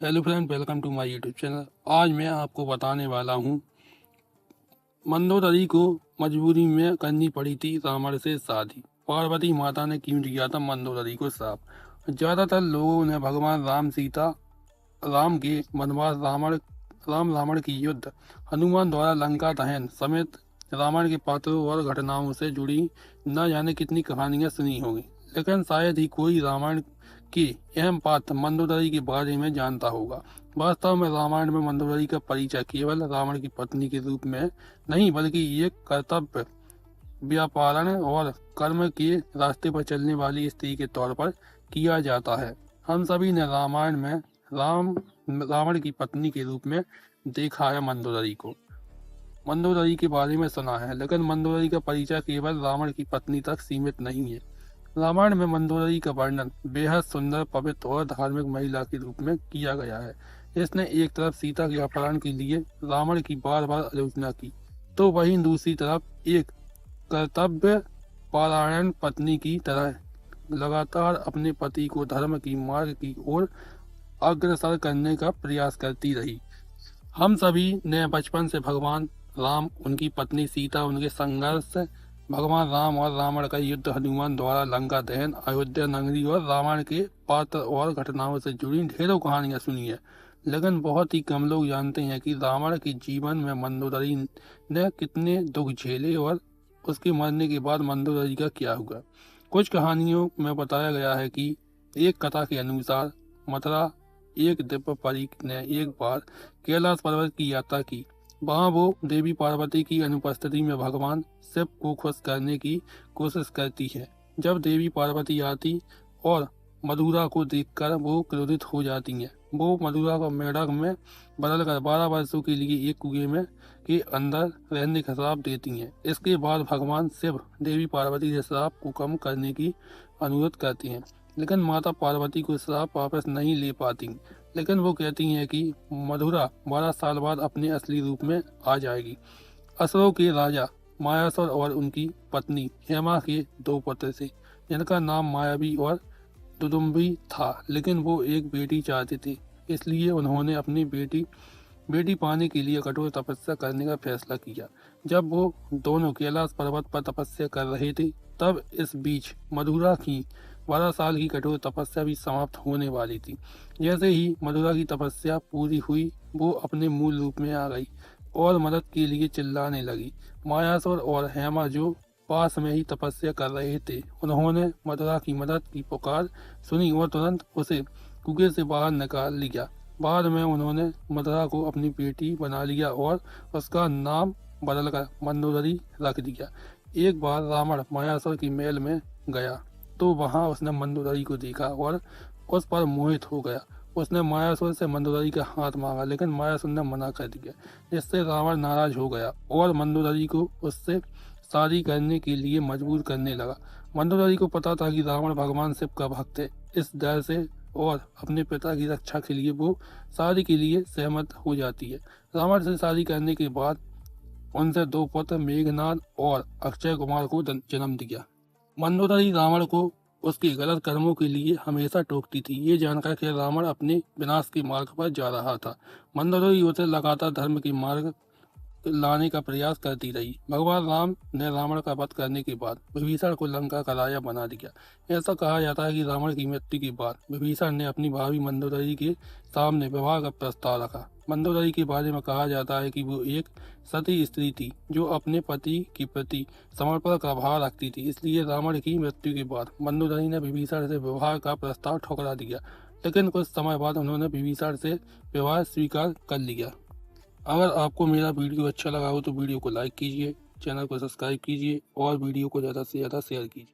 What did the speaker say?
Hello friend, welcome to my YouTube channel. आज मैं आपको बताने वाला हूँ मंदोदरी को मजबूरी में करनी पड़ी थी रावण से शादी। पार्वती माता ने क्यों दिया था मंदोदरी को श्राप? ज़्यादातर लोगों ने भगवान राम सीता राम के वनवास रावण की युद्ध, हनुमान द्वारा लंका दहन समेत रामायण के पात्रों और घटनाओं से जुड़ी न जाने कितनी कहानियां सुनी होंगी, लेकिन शायद ही कोई रामायण के अहम पात्र मंदोदरी के बारे में जानता होगा। वास्तव में रामायण में मंदोदरी का परिचय केवल रावण की पत्नी के रूप में नहीं, बल्कि एक कर्तव्य, व्यापारण और कर्म के रास्ते पर चलने वाली स्त्री के तौर पर किया जाता है। हम सभी ने रामायण में रावण की पत्नी के रूप में देखा है मंदोदरी को, मंदोदरी के बारे में सुना है, लेकिन मंदोदरी का परिचय केवल रावण की पत्नी तक सीमित नहीं है। रामायण में मंदोदरी का वर्णन बेहद सुंदर, पवित्र और धार्मिक महिला के रूप में किया गया है। इसने एक तरफ सीता के अपहरण के लिए रावण की बार बार आलोचना की, तो वहीं दूसरी तरफ एक कर्तव्य परायण पत्नी की तरह लगातार अपने पति को धर्म की मार्ग की ओर अग्रसर करने का प्रयास करती रही। हम सभी ने बचपन से भगवान राम, उनकी पत्नी सीता, उनके संघर्ष, भगवान राम और रावण का युद्ध, हनुमान द्वारा लंका दहन, अयोध्या नगरी और रामायण के पात्र और घटनाओं से जुड़ी ढेरों कहानियां सुनी है। लेकिन बहुत ही कम लोग जानते हैं कि रावण के जीवन में मंदोदरी ने कितने दुख झेले और उसके मरने के बाद मंदोदरी का क्या हुआ। कुछ कहानियों में बताया गया है कि एक कथा के अनुसार मथुरा एक दिव्य परी ने एक बार कैलाश पर्वत की यात्रा की। वहां वो देवी पार्वती की अनुपस्थिति में भगवान शिव को खुश करने की कोशिश करती है। जब देवी पार्वती आती और मधुरा को देखकर वो क्रोधित हो जाती हैं। वो मधुरा को मेढक में बदलकर 12 वर्षों के लिए एक कुएं में के अंदर रहने का श्राप देती हैं। इसके बाद भगवान शिव देवी पार्वती से श्राप को कम करने की अनुरोध करती हैं, लेकिन माता पार्वती को श्राप वापस नहीं ले पाती। लेकिन वो कहती हैं कि मधुरा 12 साल बाद अपने असली रूप में आ जाएगी। असुरों के राजा मायासुर और उनकी पत्नी हेमा के 2 पुत्र थे, जिनका नाम मायावी और दुदुम्बी था, लेकिन वो एक बेटी चाहते थे। इसलिए उन्होंने अपनी बेटी पाने के लिए कठोर तपस्या करने का फैसला किया। जब वो दोनों कैलाश पर्वत पर तपस्या कर रहे थे, तब इस बीच मधुरा की 12 साल की कठोर तपस्या भी समाप्त होने वाली थी। जैसे ही मधुरा की तपस्या पूरी हुई, वो अपने मूल रूप में आ गई और मदद के लिए चिल्लाने लगी। मायासुर और हेमा, जो पास में ही तपस्या कर रहे थे, उन्होंने मधुरा की मदद की पुकार सुनी और तुरंत उसे कुएं से बाहर निकाल लिया। बाद में उन्होंने मधुरा को अपनी बेटी बना लिया और उसका नाम बदलकर मंदोदरी रख दिया। एक बार रावण मायासुर की महल में गया, तो वहां उसने मंदोदरी को देखा और उस पर मोहित हो गया। उसने मायासुर से मंदोदरी का हाथ मांगा, लेकिन मायासुर ने मना कर दिया, जिससे रावण नाराज हो गया और मंदोदरी को उससे शादी करने के लिए मजबूर करने लगा। मंदोदरी को पता था कि रावण भगवान शिव का भक्त है। इस डर से और अपने पिता की रक्षा के लिए वो शादी के लिए सहमत हो जाती है। रावण से शादी करने के बाद उनसे 2 पुत्र मेघनाद और अक्षय कुमार को जन्म दिया। मंदोदरी रावण को उसके गलत कर्मों के लिए हमेशा टोकती थी। ये जानकर कि रावण अपने विनाश के मार्ग पर जा रहा था, मंदोदरी उसे लगातार धर्म के मार्ग लाने का प्रयास करती रही। भगवान राम ने रावण का वध करने के बाद विभीषण को लंका का राजा बना दिया। ऐसा कहा जाता है कि रावण की मृत्यु के बाद विभीषण ने अपनी भाभी मंदोदरी के सामने विवाह का प्रस्ताव रखा। मंदोदरी के बारे में कहा जाता है कि वो एक सती स्त्री थी, जो अपने पति के प्रति समर्पण का भाव रखती थी। इसलिए रावण की मृत्यु के बाद मंदोदरी ने विभीषण से विवाह का प्रस्ताव ठुकरा दिया, लेकिन कुछ समय बाद उन्होंने विभीषण से विवाह स्वीकार कर लिया। अगर आपको मेरा वीडियो अच्छा लगा हो तो वीडियो को लाइक कीजिए, चैनल को सब्सक्राइब कीजिए और वीडियो को ज़्यादा से ज़्यादा शेयर कीजिए।